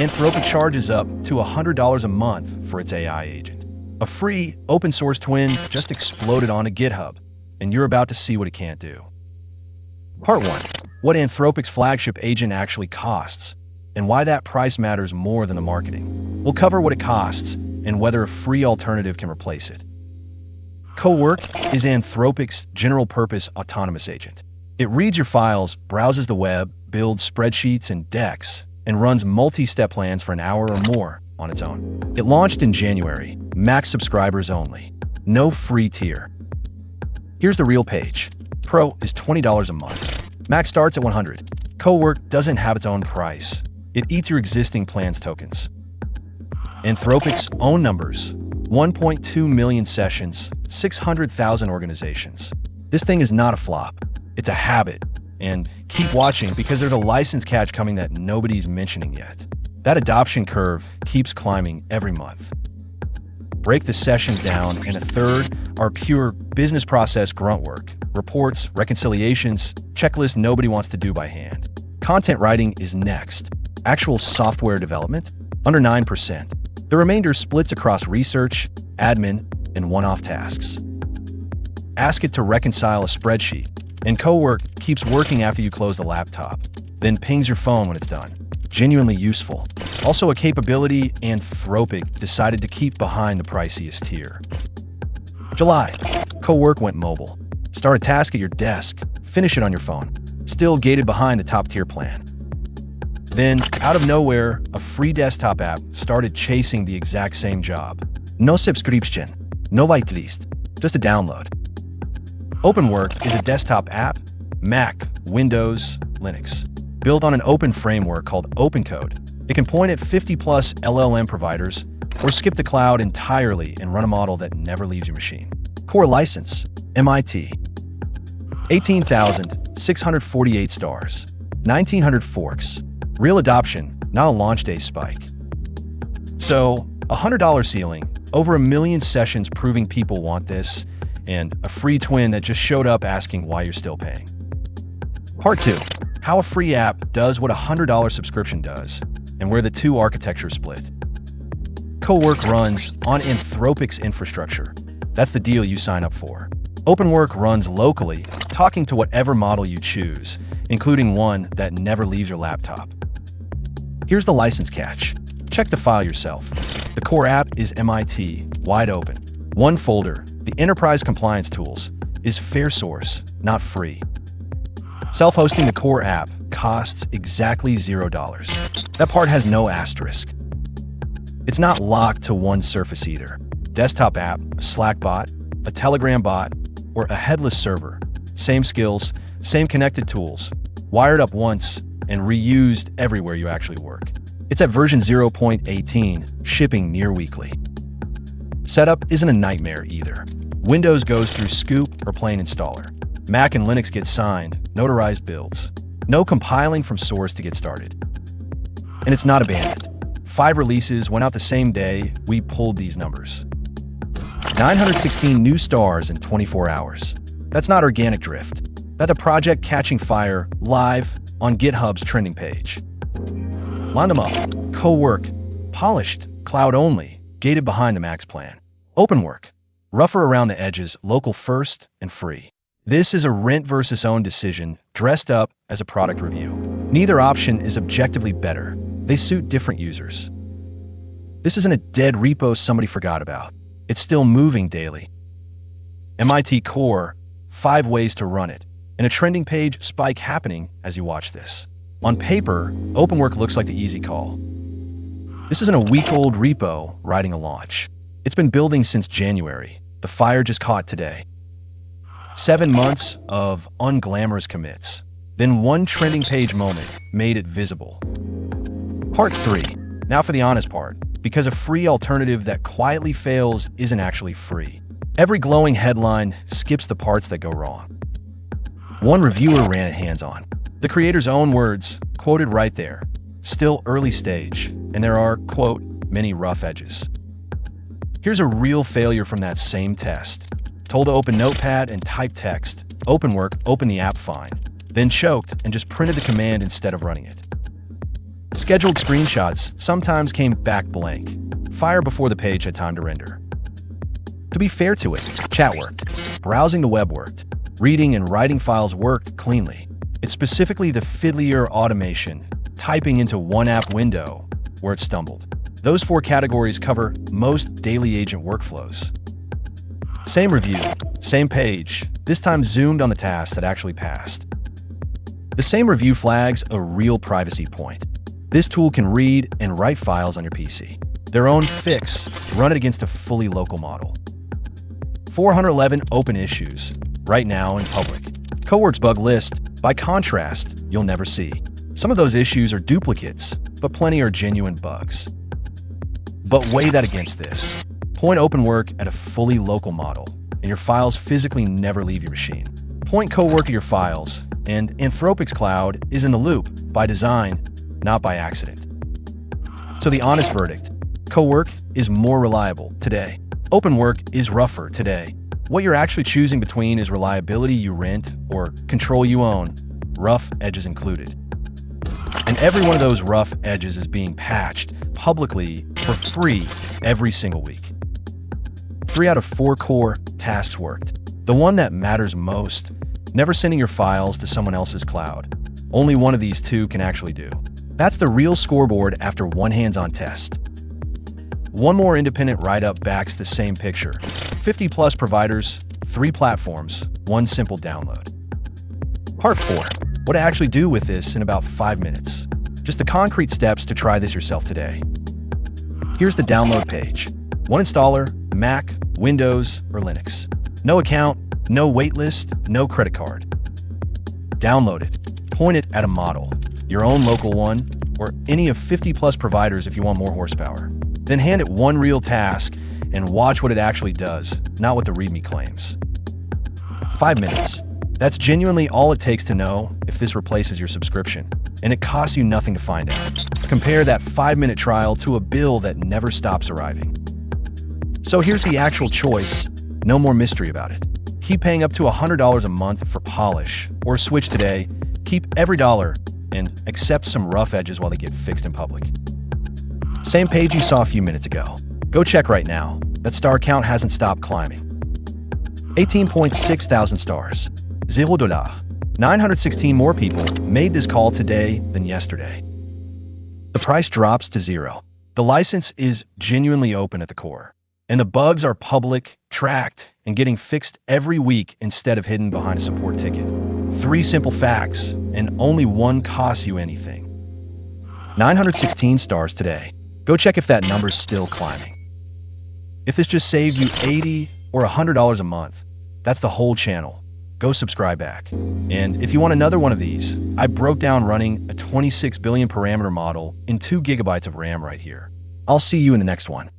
Anthropic charges up to $100 a month for its AI agent. A free, open-source twin just exploded onto GitHub, and you're about to see what it can't do. Part 1. What Anthropic's flagship agent actually costs, and why that price matters more than the marketing. We'll cover what it costs, and whether a free alternative can replace it. Cowork is Anthropic's general-purpose autonomous agent. It reads your files, browses the web, builds spreadsheets and decks, and runs multi-step plans for an hour or more on its own. It launched in January, max subscribers only. No free tier. Here's the real page. Pro is $20 a month. Max starts at $100. Cowork doesn't have its own price. It eats your existing plan's tokens. Anthropic's own numbers: 1.2 million sessions, 600,000 organizations. This thing is not a flop. It's a habit. And keep watching because there's a license catch coming that nobody's mentioning yet. That adoption curve keeps climbing every month. Break the sessions down, and a third are pure business process grunt work. Reports, reconciliations, checklists nobody wants to do by hand. Content writing is next. Actual software development? Under 9%. The remainder splits across research, admin, and one-off tasks. Ask it to reconcile a spreadsheet, and Cowork keeps working after you close the laptop, then pings your phone when it's done. Genuinely useful. Also a capability Anthropic decided to keep behind the priciest tier. July. Cowork went mobile. Start a task at your desk, finish it on your phone. Still gated behind the top tier plan. Then, out of nowhere, a free desktop app started chasing the exact same job. No subscription, no whitelist, just a download. OpenWork is a desktop app, Mac, Windows, Linux, built on an open framework called OpenCode. It can point at 50-plus LLM providers or skip the cloud entirely and run a model that never leaves your machine. Core license, MIT. 18,648 stars, 1,900 forks. Real adoption, not a launch day spike. So, $100 ceiling, over 1 million sessions proving people want this, and a free twin that just showed up asking why you're still paying. Part 2. How a free app does what a $100 subscription does, and where the two architectures split. Cowork runs on Anthropic's infrastructure. That's the deal you sign up for. OpenWork runs locally, talking to whatever model you choose, including one that never leaves your laptop. Here's the license catch. Check the file yourself. The core app is MIT, wide open. One folder, the enterprise compliance tools, is fair source, not free. Self-hosting the core app costs exactly $0. That part has no asterisk. It's not locked to one surface either. Desktop app, a Slack bot, a Telegram bot, or a headless server. Same skills, same connected tools, wired up once and reused everywhere you actually work. It's at version 0.18, shipping near weekly. Setup isn't a nightmare either. Windows goes through Scoop or plain installer. Mac and Linux get signed, notarized builds. No compiling from source to get started. And it's not abandoned. 5 releases went out the same day we pulled these numbers. 916 new stars in 24 hours. That's not organic drift. That's a project catching fire live on GitHub's trending page. Line them up. Cowork, polished, cloud only, gated behind the max plan. OpenWork, rougher around the edges, local first, and free. This is a rent versus own decision dressed up as a product review. Neither option is objectively better. They suit different users. This isn't a dead repo somebody forgot about. It's still moving daily. MIT Core, 5 ways to run it, and a trending page spike happening as you watch this. On paper, OpenWork looks like the easy call. This isn't a week-old repo riding a launch. It's been building since January. The fire just caught today. 7 months of unglamorous commits. Then one trending page moment made it visible. Part 3. Now for the honest part, because a free alternative that quietly fails isn't actually free. Every glowing headline skips the parts that go wrong. One reviewer ran it hands-on. The creator's own words, quoted right there. Still early stage, and there are, quote, many rough edges. Here's a real failure from that same test. Told to open Notepad and type text. OpenWork, open the app fine. Then choked and just printed the command instead of running it. Scheduled screenshots sometimes came back blank. Fire before the page had time to render. To be fair to it, chat worked. Browsing the web worked. Reading and writing files worked cleanly. It's specifically the fiddlier automation, typing into one app window, where it stumbled. Those 4 categories cover most daily agent workflows. Same review, same page, this time zoomed on the task that actually passed. The same review flags a real privacy point. This tool can read and write files on your PC. Their own fix, run it against a fully local model. 411 open issues, right now in public. Cowork's bug list, by contrast, you'll never see. Some of those issues are duplicates, but plenty are genuine bugs. But weigh that against this. Point OpenWork at a fully local model, and your files physically never leave your machine. Point Cowork at your files, and Anthropic's cloud is in the loop by design, not by accident. So the honest verdict, Cowork is more reliable today. OpenWork is rougher today. What you're actually choosing between is reliability you rent or control you own, rough edges included. And every one of those rough edges is being patched publicly for free every single week. 3 out of 4 core tasks worked. The one that matters most, never sending your files to someone else's cloud. Only one of these 2 can actually do. That's the real scoreboard after one hands-on test. One more independent write-up backs the same picture. 50+ providers, 3 platforms, 1 simple download. Part 4. What to actually do with this in about 5 minutes. Just the concrete steps to try this yourself today. Here's the download page. 1 installer, Mac, Windows, or Linux. No account, no waitlist, no credit card. Download it. Point it at a model, your own local one, or any of 50+ providers if you want more horsepower. Then hand it one real task and watch what it actually does, not what the README claims. 5 minutes. That's genuinely all it takes to know if this replaces your subscription, and it costs you nothing to find out. Compare that 5-minute trial to a bill that never stops arriving. So here's the actual choice, no more mystery about it. Keep paying up to $100 a month for polish, or switch today, keep every dollar, and accept some rough edges while they get fixed in public. Same page you saw a few minutes ago. Go check right now. That star count hasn't stopped climbing. 18.6 thousand stars. $0. 916 more people made this call today than yesterday. The price drops to 0. The license is genuinely open at the core. And the bugs are public, tracked, and getting fixed every week instead of hidden behind a support ticket. 3 simple facts, and only 1 costs you anything. 916 stars today. Go check if that number's still climbing. If this just saved you $80 or $100 a month, that's the whole channel. Go subscribe back. And if you want another one of these, I broke down running a 26 billion parameter model in 2 GB of RAM right here. I'll see you in the next one.